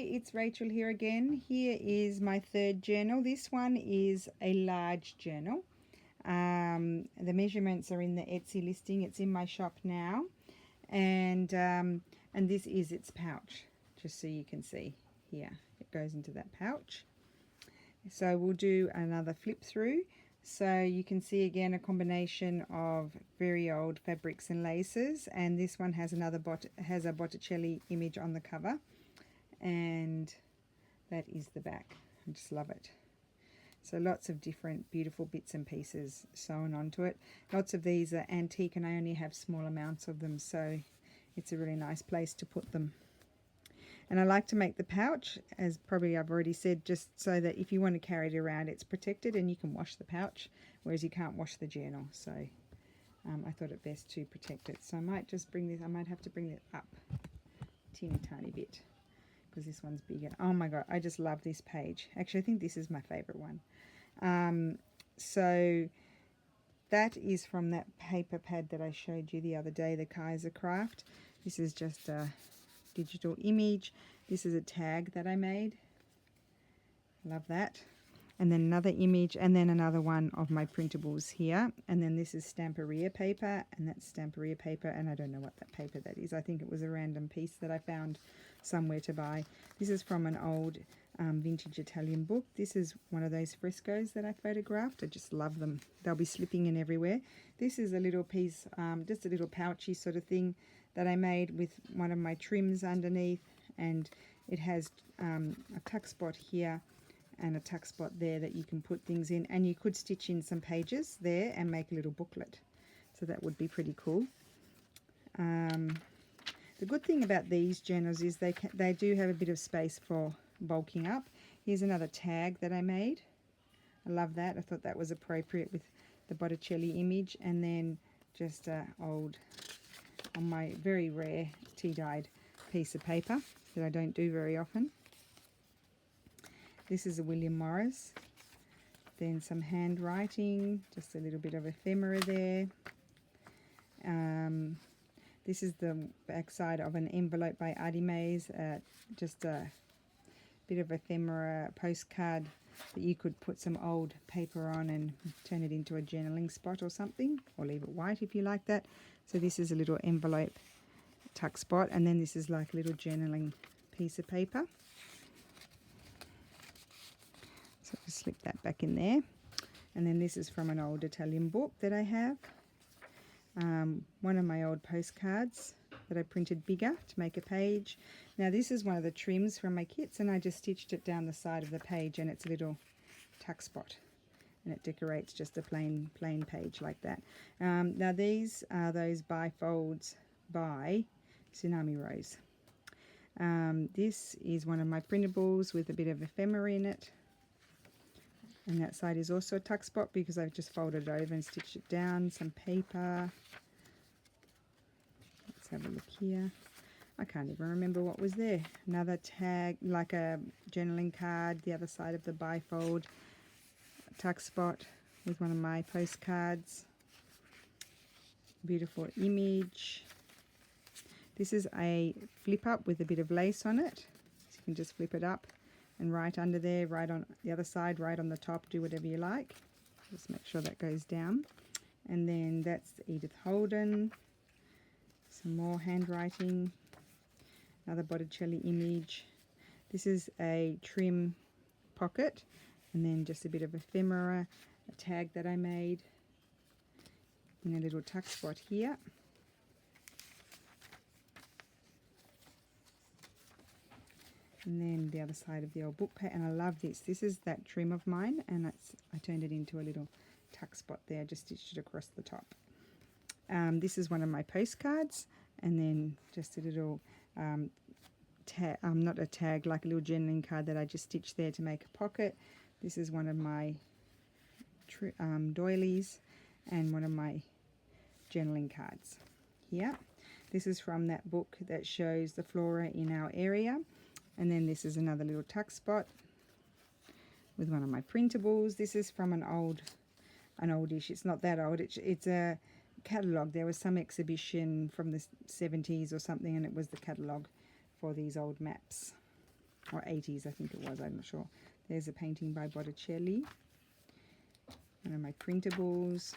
it's Rachel here again. Here is my third journal. This one is a large journal. The measurements are in the Etsy listing. It's in my shop now, and this is its pouch, just so you can see here. It goes into that pouch. So we'll do another flip through. So you can see again a combination of very old fabrics and laces, and this one has a Botticelli image on the cover, and that is the back. I just love it. So lots of different beautiful bits and pieces sewn onto it. Lots of these are antique and I only have small amounts of them, so it's a really nice place to put them. And I like to make the pouch, as probably I've already said, just so that if you want to carry it around, it's protected and you can wash the pouch, whereas you can't wash the journal. So I thought it best to protect it. So I might just bring this, I might have to bring it up a teeny tiny bit, because this one's bigger. Oh my god, I just love this page. Actually, I think this is my favorite one. So that is from that paper pad that I showed you the other day, the Kaiser Craft. This is just a digital image. This is a tag that I made. Love that. And then another image, and then another one of my printables here. And then this is Stamperia paper, and that's Stamperia paper, and I don't know what that paper that is. I think it was a random piece that I found somewhere to buy. This is from an old vintage Italian book. This is one of those frescoes that I photographed. I just love them. They'll be slipping in everywhere. This is a little piece, just a little pouchy sort of thing that I made with one of my trims underneath, and it has a tuck spot here and a tuck spot there that you can put things in, and you could stitch in some pages there and make a little booklet, so that would be pretty cool. The good thing about these journals is they do have a bit of space for bulking up. Here's another tag that I made. I love that. I thought that was appropriate with the Botticelli image, and then just old, on my very rare tea-dyed piece of paper that I don't do very often. This is a William Morris. Then some handwriting, just a little bit of ephemera there. This is the backside of an envelope by Artie Mays, just a bit of ephemera postcard that you could put some old paper on and turn it into a journaling spot or something, or leave it white if you like that. So this is a little envelope tuck spot, and then this is like a little journaling piece of paper. So just slip that back in there. And then this is from an old Italian book that I have. One of my old postcards that I printed bigger to make a page. Now this is one of the trims from my kits, and I just stitched it down the side of the page, and it's a little tuck spot, and it decorates just a plain page like that. Now these are those bifolds by Tsunami Rose. This is one of my printables with a bit of ephemera in it, and that side is also a tuck spot because I've just folded it over and stitched it down. Some paper. Let's have a look here. I can't even remember what was there. Another tag, like a journaling card, the other side of the bifold. Tuck spot with one of my postcards. Beautiful image. This is a flip up with a bit of lace on it. So you can just flip it up, and right under there, right on the other side, right on the top, do whatever you like. Just make sure that goes down. And then that's Edith Holden. Some more handwriting. Another Botticelli image. This is a trim pocket, and then just a bit of ephemera, a tag that I made in a little tuck spot here. And then the other side of the old book page, and I love this. This is that trim of mine, and I turned it into a little tuck spot there, just stitched it across the top. This is one of my postcards, and then just a little not a tag, like a little journaling card that I just stitched there to make a pocket. This is one of my doilies, and one of my journaling cards here. This is from that book that shows the flora in our area. And then this is another little tuck spot with one of my printables. This is from an oldish. It's not that old. It's a catalogue. There was some exhibition from the 70s or something, and it was the catalogue for these old maps. or 80s I think it was, I'm not sure. There's a painting by Botticelli. One of my printables.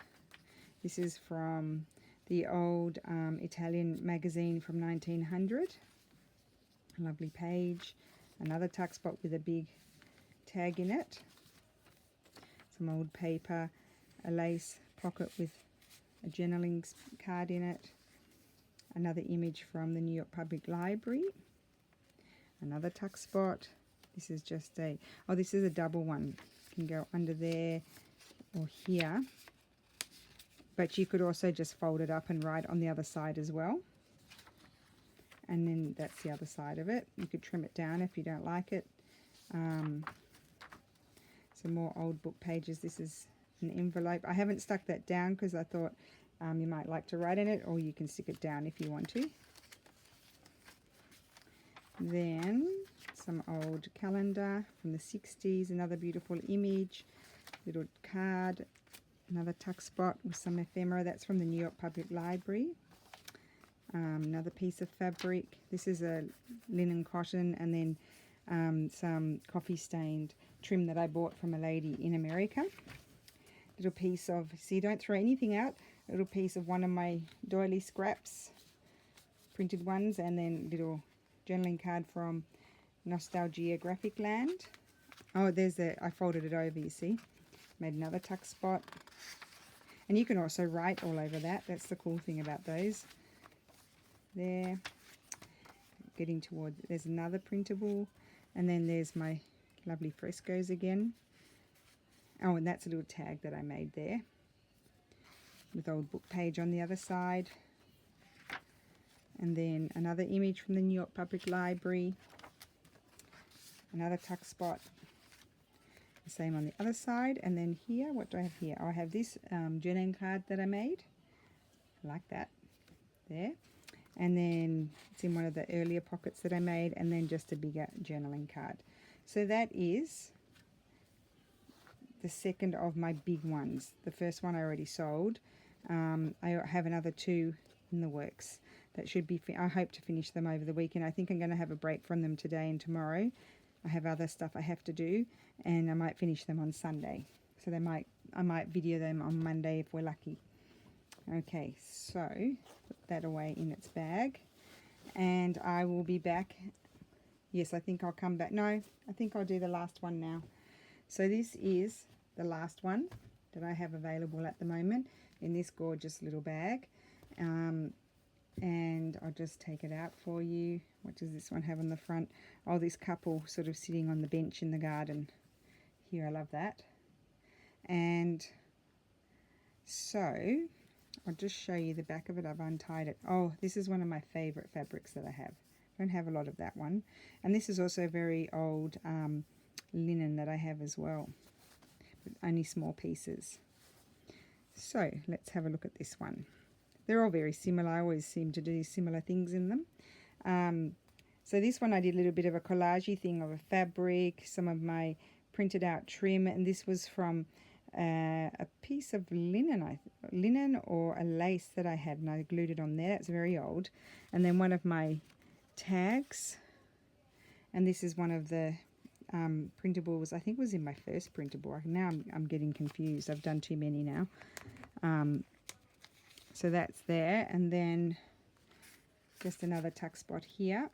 This is from the old Italian magazine from 1900. A lovely page. Another tuck spot with a big tag in it. Some old paper. A lace pocket with a journaling card in it. Another image from the New York Public Library. Another tuck spot. This is just a, oh, this is a double one. Can go under there or here. But you could also just fold it up and write on the other side as well. And then that's the other side of it. You could trim it down if you don't like it. Some more old book pages. This is an envelope. I haven't stuck that down because I thought you might like to write in it, or you can stick it down if you want to. Then some old calendar from the 60s, another beautiful image, little card, another tuck spot with some ephemera. That's from the New York Public Library. Another piece of fabric. This is a linen cotton, and then some coffee stained trim that I bought from a lady in America. Little piece of, see, don't throw anything out, a little piece of one of my doily scraps, printed ones, and then little journaling card from Nostalgia Graphic Land. Oh, there's the, I folded it over, you see. Made another tuck spot. And you can also write all over that. That's the cool thing about those. There. Getting toward, there's another printable. And then there's my lovely frescoes again. Oh, and that's a little tag that I made there. With old book page on the other side. And then another image from the New York Public Library. Another tuck spot. The same on the other side. And then here, what do I have here? Oh, I have this journaling card that I made. I like that. There. And then it's in one of the earlier pockets that I made. And then just a bigger journaling card. So that is the second of my big ones. The first one I already sold. I have another 2 in the works. That should be, I hope to finish them over the weekend. I think I'm going to have a break from them today and tomorrow. I have other stuff I have to do, and I might finish them on Sunday. So I might video them on Monday if we're lucky. Okay, so put that away in its bag, and I will be back. Yes, I think I'll come back. No, I think I'll do the last one now. So this is the last one that I have available at the moment in this gorgeous little bag. And I'll just take it out for you. What does this one have on the front? Oh, this couple sort of sitting on the bench in the garden. Here, I love that. And so I'll just show you the back of it. I've untied it. Oh, this is one of my favorite fabrics that I have. I don't have a lot of that one. And this is also very old linen that I have as well, but only small pieces. So let's have a look at this one. They're all very similar. I always seem to do similar things in them. So this one I did a little bit of a collagey thing of a fabric, some of my printed out trim, and this was from a piece of linen or a lace that I had, and I glued it on there. It's very old. And then one of my tags, and this is one of the printables. I think it was in my first printable. Now I'm getting confused. I've done too many now. So that's there, and then just another tuck spot here.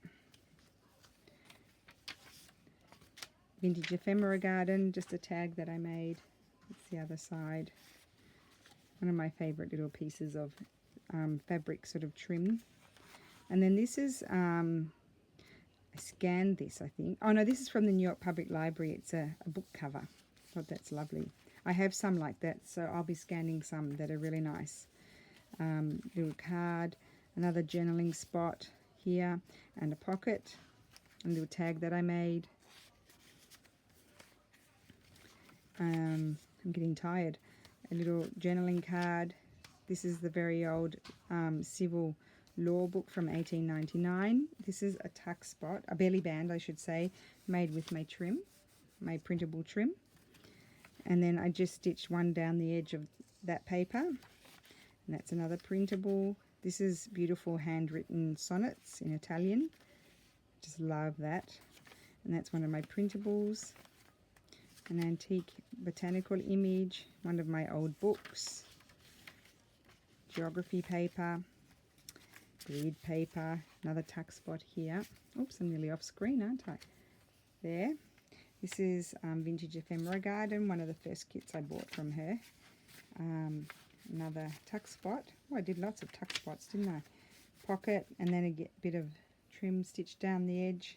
Vintage Ephemera Garden, just a tag that I made. That's the other side. One of my favorite little pieces of fabric sort of trim. And then this is, I scanned this, I think. Oh no, this is from the New York Public Library. It's a book cover. I thought that's lovely. I have some like that, so I'll be scanning some that are really nice. Little card, another journaling spot here, and a pocket, a little tag that I made. I'm getting tired. A little journaling card. This is the very old civil law book from 1899. This is a tuck spot, a belly band I should say, made with my trim, my printable trim. And then I just stitched one down the edge of that paper. And that's another printable. This is beautiful handwritten sonnets in Italian. Just love that. and that's one of my printables. An antique botanical image, one of my old books, geography paper, grid paper, another tuck spot here. Oops, I'm nearly off screen, aren't I? There. This is Vintage Ephemera Garden, one of the first kits I bought from her. Another tuck spot. Oh, I did lots of tuck spots, didn't I? Pocket, and then a bit of trim stitched down the edge.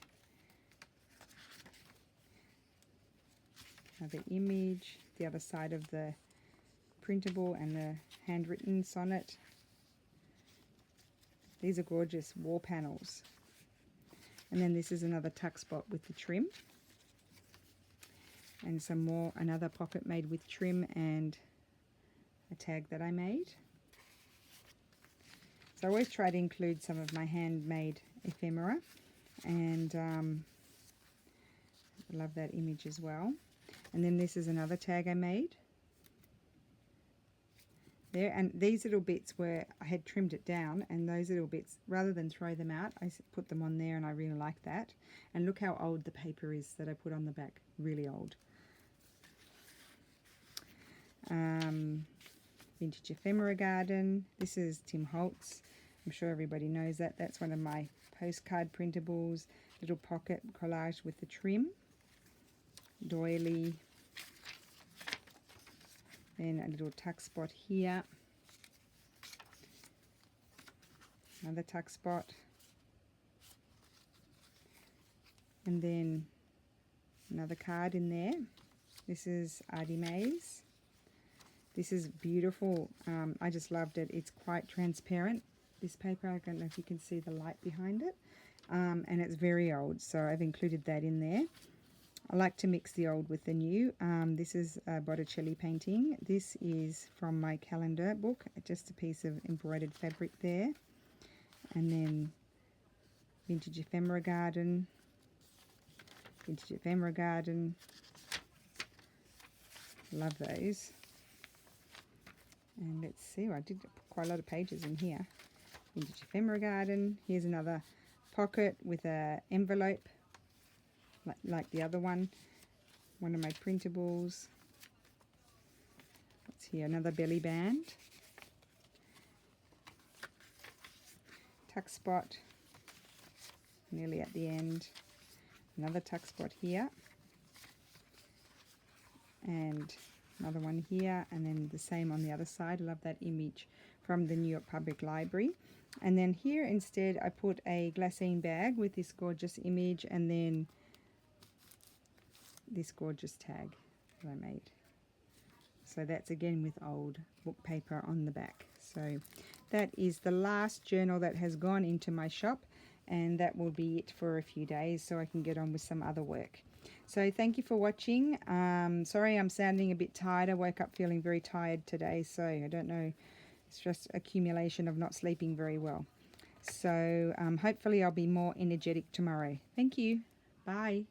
Another image, the other side of the printable and the handwritten sonnet. These are gorgeous wall panels. And then this is another tuck spot with the trim. And some more, another pocket made with trim and a tag that I made. So I always try to include some of my handmade ephemera, and I love that image as well. And then this is another tag I made there, and these little bits where I had trimmed it down, and those little bits, rather than throw them out, I put them on there, and I really like that. And look how old the paper is that I put on the back, really old. Vintage Ephemera Garden. This is Tim Holtz. I'm sure everybody knows that. That's one of my postcard printables. Little pocket collage with the trim. Doily. Then a little tuck spot here. Another tuck spot. And then another card in there. This is Artie Mays. This is beautiful. I just loved it. It's quite transparent, this paper. I don't know if you can see the light behind it. And it's very old, so I've included that in there. I like to mix the old with the new. This is a Botticelli painting. This is from my calendar book, just a piece of embroidered fabric there. And then Vintage Ephemera Garden. Vintage Ephemera Garden. Love those. And let's see, I did put quite a lot of pages in here. Vintage Ephemera Garden. Here's another pocket with an envelope, like the other one. One of my printables. What's here? Another belly band. Tuck spot. Nearly at the end. Another tuck spot here. And another one here, and then the same on the other side. Love that image from the New York Public Library. And then here instead I put a glassine bag with this gorgeous image, and then this gorgeous tag that I made. So that's again with old book paper on the back. So that is the last journal that has gone into my shop, and that will be it for a few days so I can get on with some other work. So thank you for watching. Sorry I'm sounding a bit tired. I woke up feeling very tired today, so I don't know. It's just accumulation of not sleeping very well. So hopefully I'll be more energetic tomorrow. Thank you. Bye.